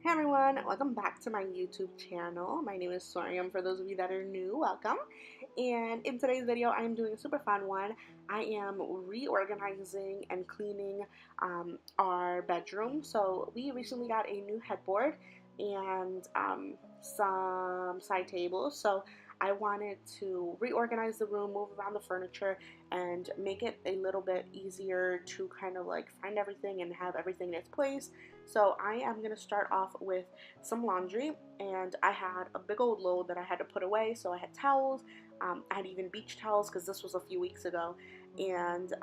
Hey everyone, welcome back to my YouTube channel. My name is Sorium. For those of you that are new, welcome. And in today's video, I am doing a super fun one. I am reorganizing and cleaning our bedroom. So we recently got a new headboard and some side tables. So I wanted to reorganize the room, move around the furniture, and make it a little bit easier to kind of like find everything and have everything in its place. So I am going to start off with some laundry, and I had a big old load that I had to put away. So I had towels, I had even beach towels because this was a few weeks ago, and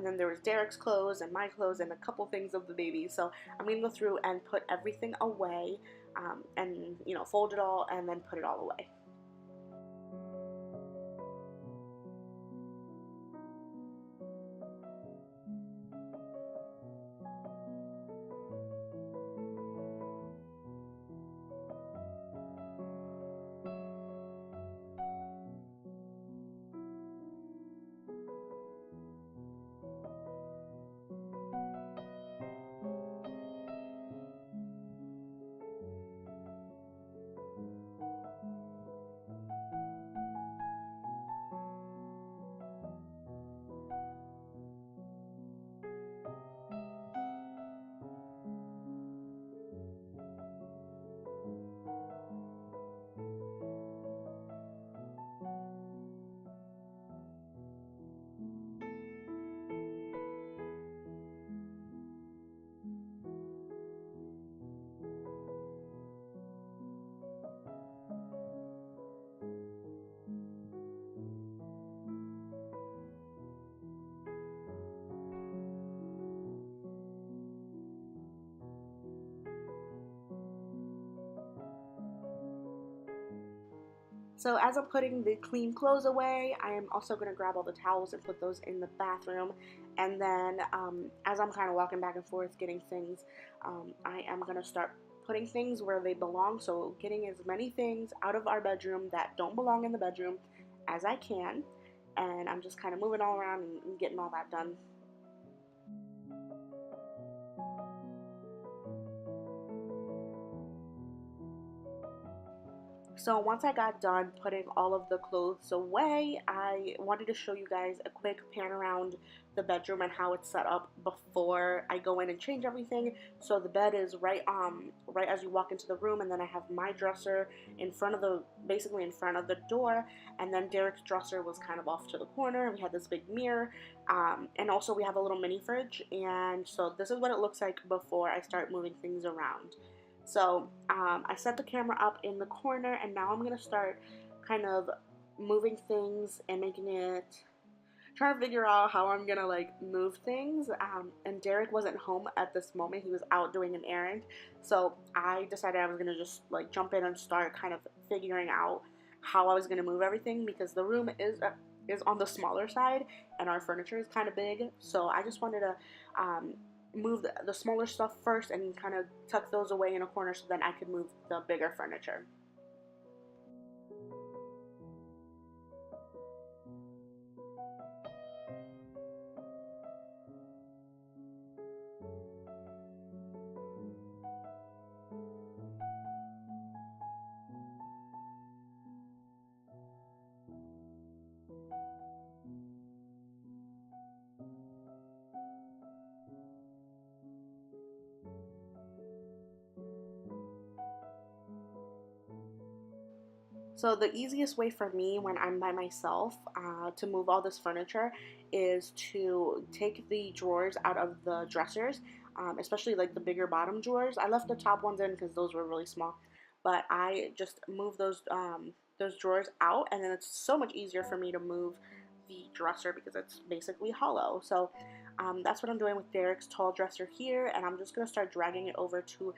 then there was Derek's clothes and my clothes and a couple things of the baby. So I'm going to go through and put everything away, and fold it all and then put it all away. So as I'm putting the clean clothes away, I am also going to grab all the towels and put those in the bathroom. And then as I'm kind of walking back and forth getting things, I am going to start putting things where they belong. So getting as many things out of our bedroom that don't belong in the bedroom as I can. And I'm just kind of moving all around and getting all that done. So once I got done putting all of the clothes away, I wanted to show you guys a quick pan around the bedroom and how it's set up before I go in and change everything. So the bed is right as you walk into the room, and then I have my dresser basically in front of the door, and then Derek's dresser was kind of off to the corner. We had this big mirror, and also we have a little mini fridge, and so this is what it looks like before I start moving things around. So I set the camera up in the corner, and now I'm going to start kind of moving things and trying to figure out how I'm going to like move things. And Derek wasn't home at this moment. He was out doing an errand. So I decided I was going to just like jump in and start kind of figuring out how I was going to move everything, because the room is on the smaller side and our furniture is kind of big. So I just wanted to move the smaller stuff first and kind of tuck those away in a corner so then I could move the bigger furniture. So the easiest way for me when I'm by myself to move all this furniture is to take the drawers out of the dressers, especially like the bigger bottom drawers. I left the top ones in because those were really small, but I just move those drawers out, and then it's so much easier for me to move the dresser because it's basically hollow. So that's what I'm doing with Derek's tall dresser here, and I'm just going to start dragging it over to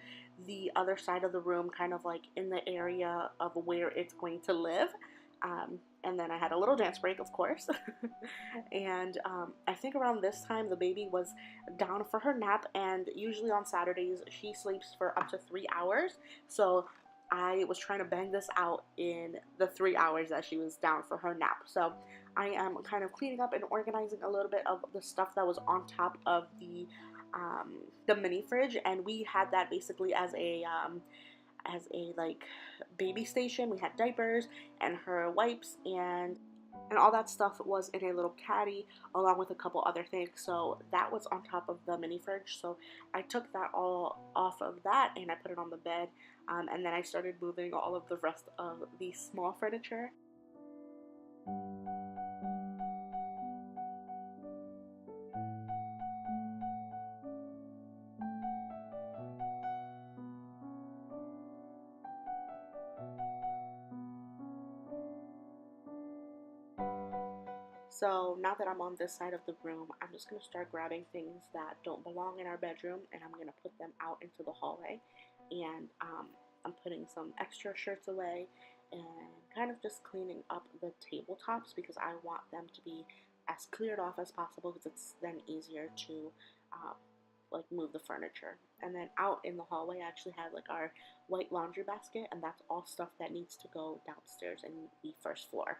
the other side of the room, kind of like in the area of where it's going to live. And then I had a little dance break, of course. And I think around this time the baby was down for her nap, and usually on Saturdays she sleeps for up to 3 hours. So I was trying to bang this out in the 3 hours that she was down for her nap. So I am kind of cleaning up and organizing a little bit of the stuff that was on top of the the mini fridge, and we had that basically as a like baby station. We had diapers and her wipes and all that stuff was in a little caddy along with a couple other things. So that was on top of the mini fridge. So I took that all off of that and I put it on the bed, and then I started moving all of the rest of the small furniture. So now that I'm on this side of the room, I'm just going to start grabbing things that don't belong in our bedroom and I'm going to put them out into the hallway. And I'm putting some extra shirts away and kind of just cleaning up the tabletops because I want them to be as cleared off as possible because it's then easier to like move the furniture. And then out in the hallway I actually have like our white laundry basket, and that's all stuff that needs to go downstairs in the first floor.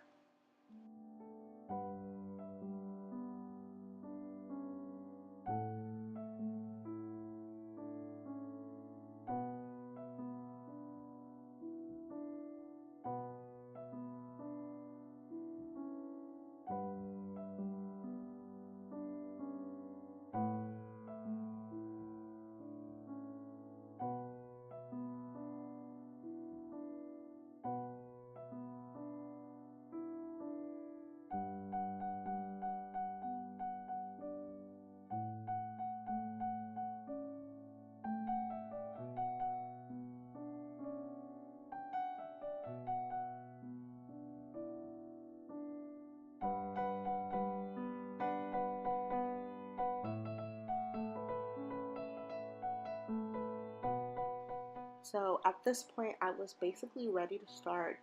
So at this point, I was basically ready to start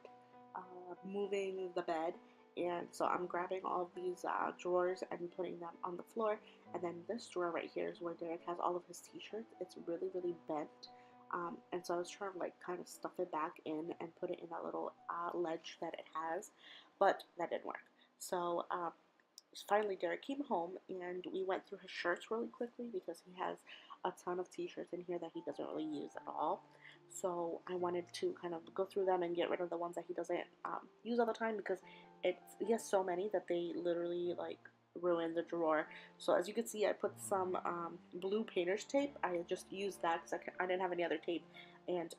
moving the bed. And so I'm grabbing all of these drawers and putting them on the floor. And then this drawer right here is where Derek has all of his t-shirts. It's really, really bent. And so I was trying to like kind of stuff it back in and put it in that little ledge that it has. But that didn't work. So finally Derek came home and we went through his shirts really quickly because he has a ton of t-shirts in here that he doesn't really use at all. So I wanted to kind of go through them and get rid of the ones that he doesn't use all the time because he has so many that they literally like ruin the drawer. So as you can see, I put some blue painter's tape. I just used that because I didn't have any other tape, and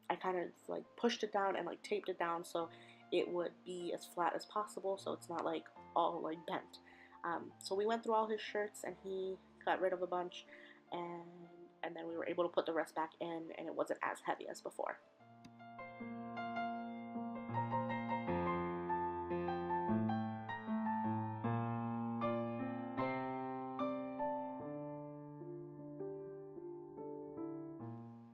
I kind of like pushed it down and like taped it down so it would be as flat as possible so it's not like all like bent. So we went through all his shirts and he got rid of a bunch, and then we were able to put the rest back in and it wasn't as heavy as before.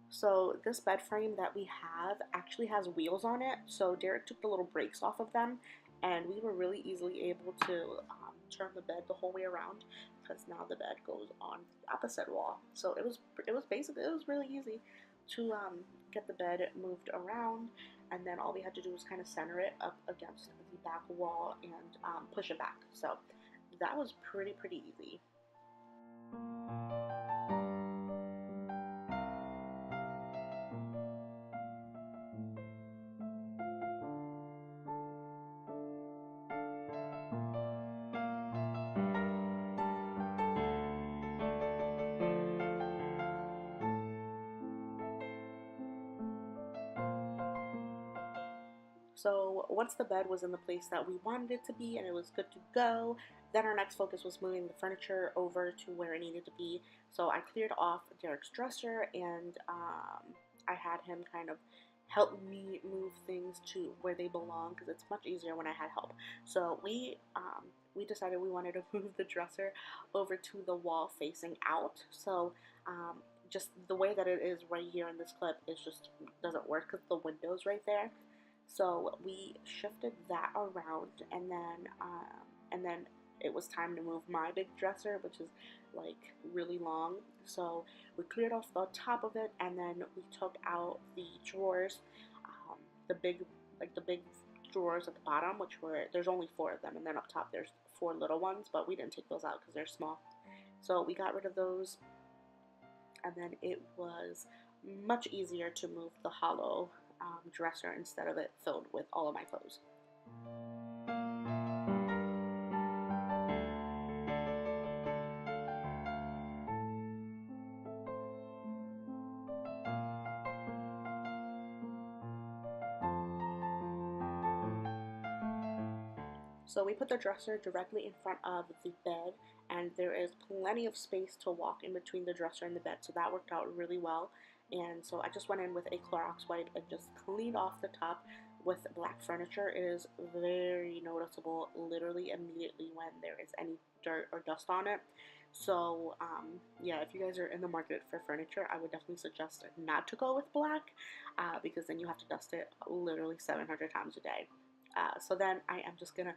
So this bed frame that we have actually has wheels on it, so Derek took the little brakes off of them and we were really easily able to turn the bed the whole way around because now the bed goes on the opposite wall. So it was really easy to get the bed moved around, and then all we had to do was kind of center it up against the back wall and push it back. So that was pretty easy. So once the bed was in the place that we wanted it to be and it was good to go, then our next focus was moving the furniture over to where it needed to be. So I cleared off Derek's dresser and I had him kind of help me move things to where they belong because it's much easier when I had help. So we decided we wanted to move the dresser over to the wall facing out. So just the way that it is right here in this clip is just doesn't work because the window's right there. So we shifted that around, and then it was time to move my big dresser, which is like really long. So we cleared off the top of it, and then we took out the drawers, the big drawers at the bottom, which were there's only 4 of them, and then up top there's 4 little ones, but we didn't take those out because they're small. So we got rid of those, and then it was much easier to move the hollow dresser instead of it filled with all of my clothes. So we put the dresser directly in front of the bed, and there is plenty of space to walk in between the dresser and the bed, so that worked out really well. And so I just went in with a Clorox wipe and just cleaned off the top with black furniture. It is very noticeable literally immediately when there is any dirt or dust on it. So yeah, if you guys are in the market for furniture, I would definitely suggest not to go with black because then you have to dust it literally 700 times a day. So then I am just going to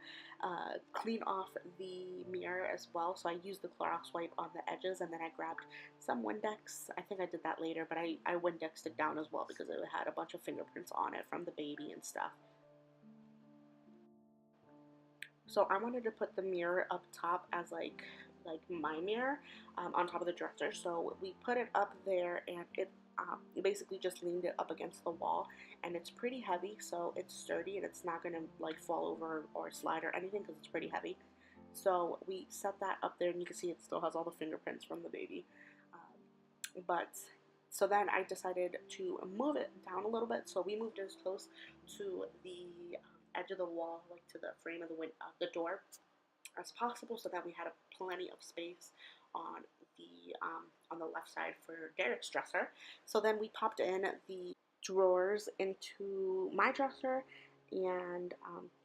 clean off the mirror as well. So I used the Clorox wipe on the edges, and then I grabbed some Windex. I think I did that later, but I Windexed it down as well because it had a bunch of fingerprints on it from the baby and stuff. So I wanted to put the mirror up top as like my mirror on top of the dresser. So we put it up there, and it basically just leaned it up against the wall, and it's pretty heavy, so it's sturdy and it's not gonna like fall over or slide or anything because it's pretty heavy. So we set that up there, and you can see it still has all the fingerprints from the baby. But so then I decided to move it down a little bit. So we moved it as close to the edge of the wall, like to the frame of the door, as possible, so that we had plenty of space on the left side for Derek's dresser. So then we popped in the drawers into my dresser and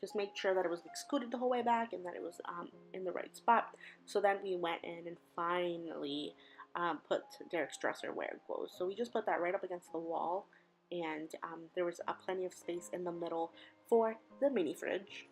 just made sure that it was scooted the whole way back and that it was in the right spot. So then we went in and finally put Derek's dresser where it goes. So we just put that right up against the wall, and there was plenty of space in the middle for the mini fridge.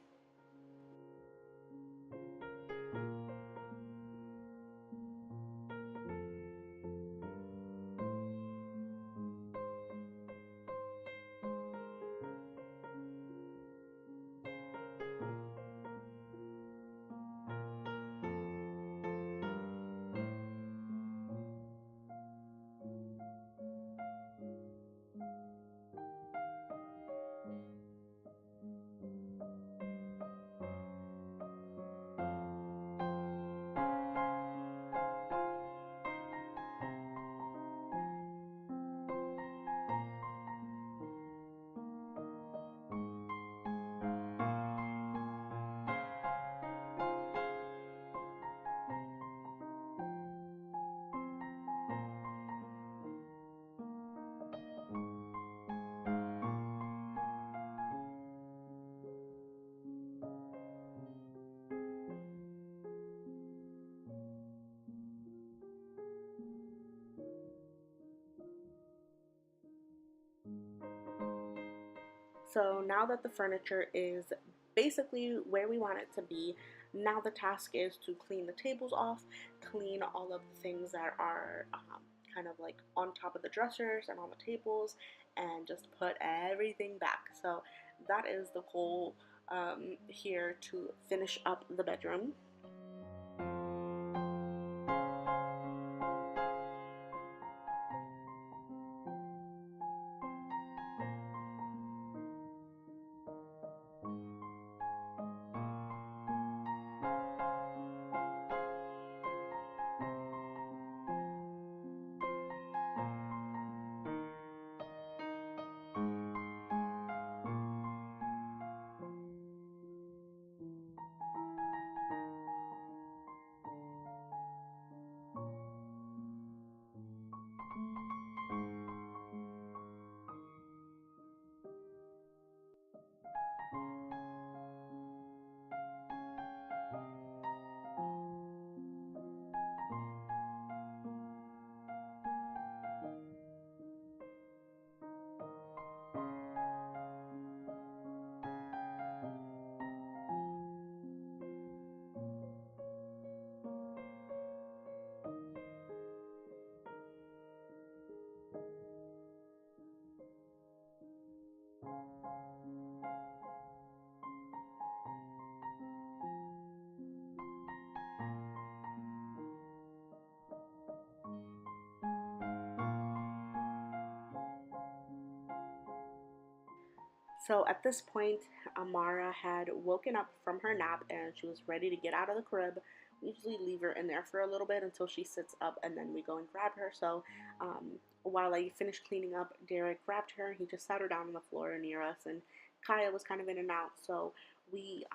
So now that the furniture is basically where we want it to be, now the task is to clean the tables off, clean all of the things that are kind of like on top of the dressers and on the tables, and just put everything back. So that is the goal here to finish up the bedroom. So at this point, Amara had woken up from her nap and she was ready to get out of the crib. We usually leave her in there for a little bit until she sits up and then we go and grab her. So while I finished cleaning up, Derek grabbed her. He just sat her down on the floor near us, and Kaya was kind of in and out. So we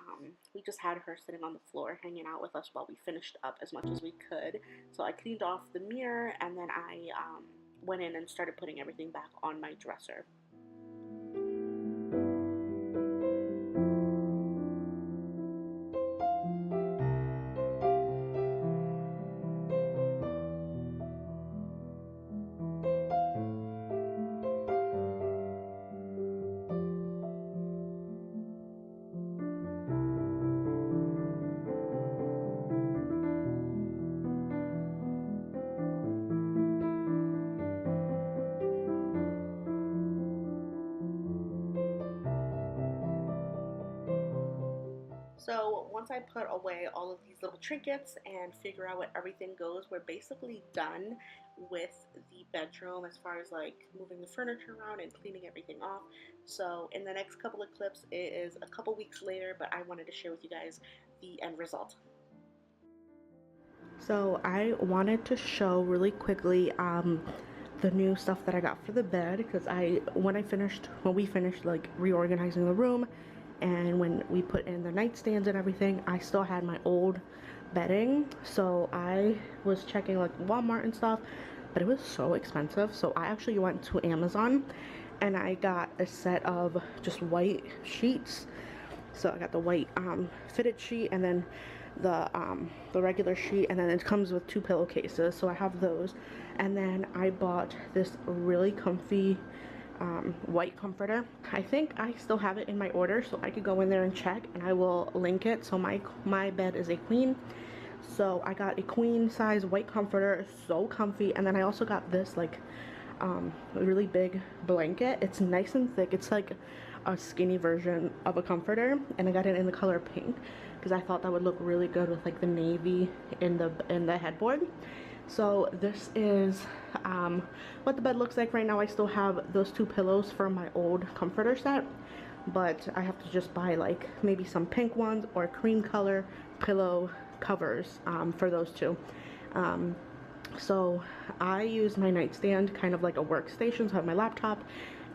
just had her sitting on the floor hanging out with us while we finished up as much as we could. So I cleaned off the mirror and then I went in and started putting everything back on my dresser. So once I put away all of these little trinkets and figure out where everything goes, we're basically done with the bedroom as far as like moving the furniture around and cleaning everything off. So in the next couple of clips, it is a couple weeks later, but I wanted to share with you guys the end result. So I wanted to show really quickly the new stuff that I got for the bed, because when we finished like reorganizing the room and when we put in the nightstands and everything, I still had my old bedding. So I was checking like Walmart and stuff, but it was so expensive. So I actually went to Amazon and I got a set of just white sheets. So I got the white fitted sheet and then the regular sheet, and then it comes with 2 pillowcases, so I have those. And then I bought this really comfy white comforter. I think I still have it in my order, so I could go in there and check and I will link it. So my bed is a queen, so I got a queen size white comforter, so comfy. And then I also got this like really big blanket. It's nice and thick. It's like a skinny version of a comforter, and I got it in the color pink because I thought that would look really good with like the navy in the headboard. So this is what the bed looks like right now. I still have those 2 pillows from my old comforter set, but I have to just buy like maybe some pink ones or cream color pillow covers for those 2. So I use my nightstand kind of like a workstation, so I have my laptop,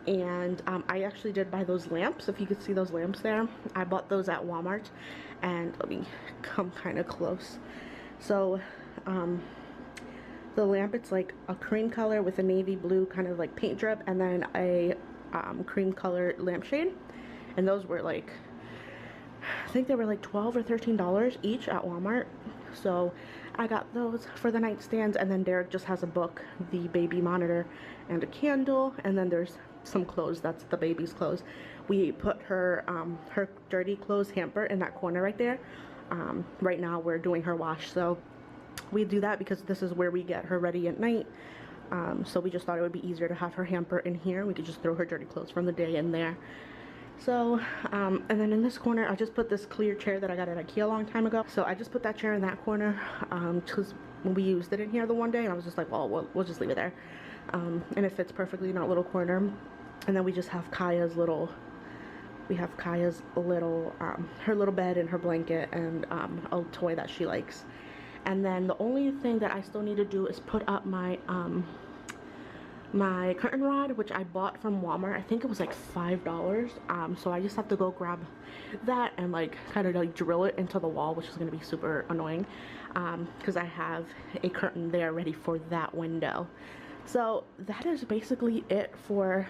and I actually did buy those lamps. If you could see those lamps there, I bought those at Walmart. And let me come kind of close. So the lamp, it's like a cream color with a navy blue kind of like paint drip, and then a cream color lampshade. And those were like, I think they were like $12 or $13 each at Walmart. So I got those for the nightstands, and then Derek just has a book, the baby monitor, and a candle, and then there's some clothes. That's the baby's clothes. We put her her dirty clothes hamper in that corner right there. Right now we're doing her wash, so we do that because this is where we get her ready at night. So we just thought it would be easier to have her hamper in here. We could just throw her dirty clothes from the day in there. So, and then in this corner, I just put this clear chair that I got at IKEA a long time ago. So I just put that chair in that corner, because when we used it in here the one day, and I was just like, well, we'll just leave it there. And it fits perfectly in that little corner. And then we just have Kaya's little, her little bed and her blanket and a toy that she likes. And then the only thing that I still need to do is put up my my curtain rod, which I bought from Walmart. I think it was like $5. So I just have to go grab that and like kind of like drill it into the wall, which is going to be super annoying because I have a curtain there ready for that window. So that is basically it for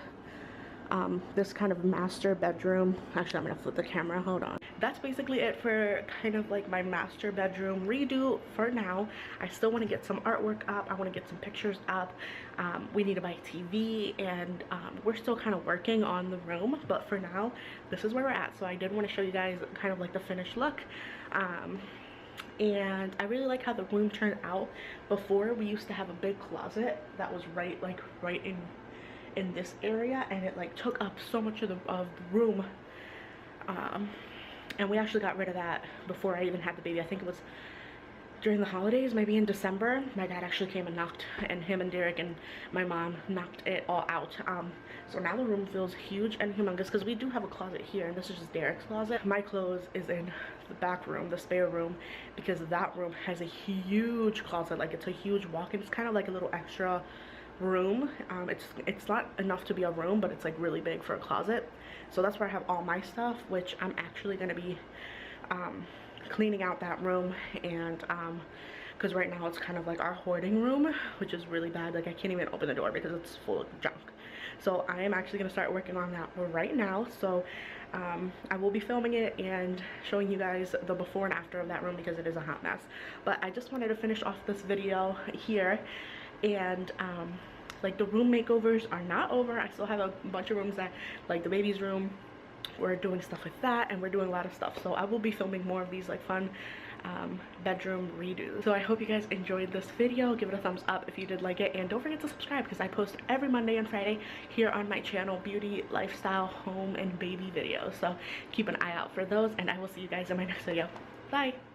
this kind of master bedroom. Actually, I'm gonna flip the camera, hold on. That's basically it for kind of like my master bedroom redo for now. I still want to get some artwork up. I want to get some pictures up. We need to buy a TV, and we're still kind of working on the room, but for now this is where we're at. So I did want to show you guys kind of like the finished look. And I really like how the room turned out. Before, we used to have a big closet that was right in this area, and it like took up so much of the room, and we actually got rid of that before I even had the baby. I think it was during the holidays, maybe in December, my dad actually came and knocked, and him and Derek and my mom knocked it all out. So now the room feels huge and humongous because we do have a closet here, and this is just Derek's closet. My clothes is in the back room, the spare room, because that room has a huge closet. Like, it's a huge walk-in. It's kind of like a little extra room. It's not enough to be a room, but it's like really big for a closet. So that's where I have all my stuff, which I'm actually going to be cleaning out that room. And because right now it's kind of like our hoarding room, which is really bad. Like, I can't even open the door because it's full of junk. So I am actually going to start working on that right now. So I will be filming it and showing you guys the before and after of that room because it is a hot mess. But I just wanted to finish off this video here. And like, the room makeovers are not over. I still have a bunch of rooms that, like the baby's room, we're doing stuff with that, and we're doing a lot of stuff. So I will be filming more of these like fun bedroom redos. So I hope you guys enjoyed this video. Give it a thumbs up if you did like it, and don't forget to subscribe because I post every Monday and Friday here on my channel, beauty, lifestyle, home, and baby videos. So keep an eye out for those, and I will see you guys in my next video. Bye.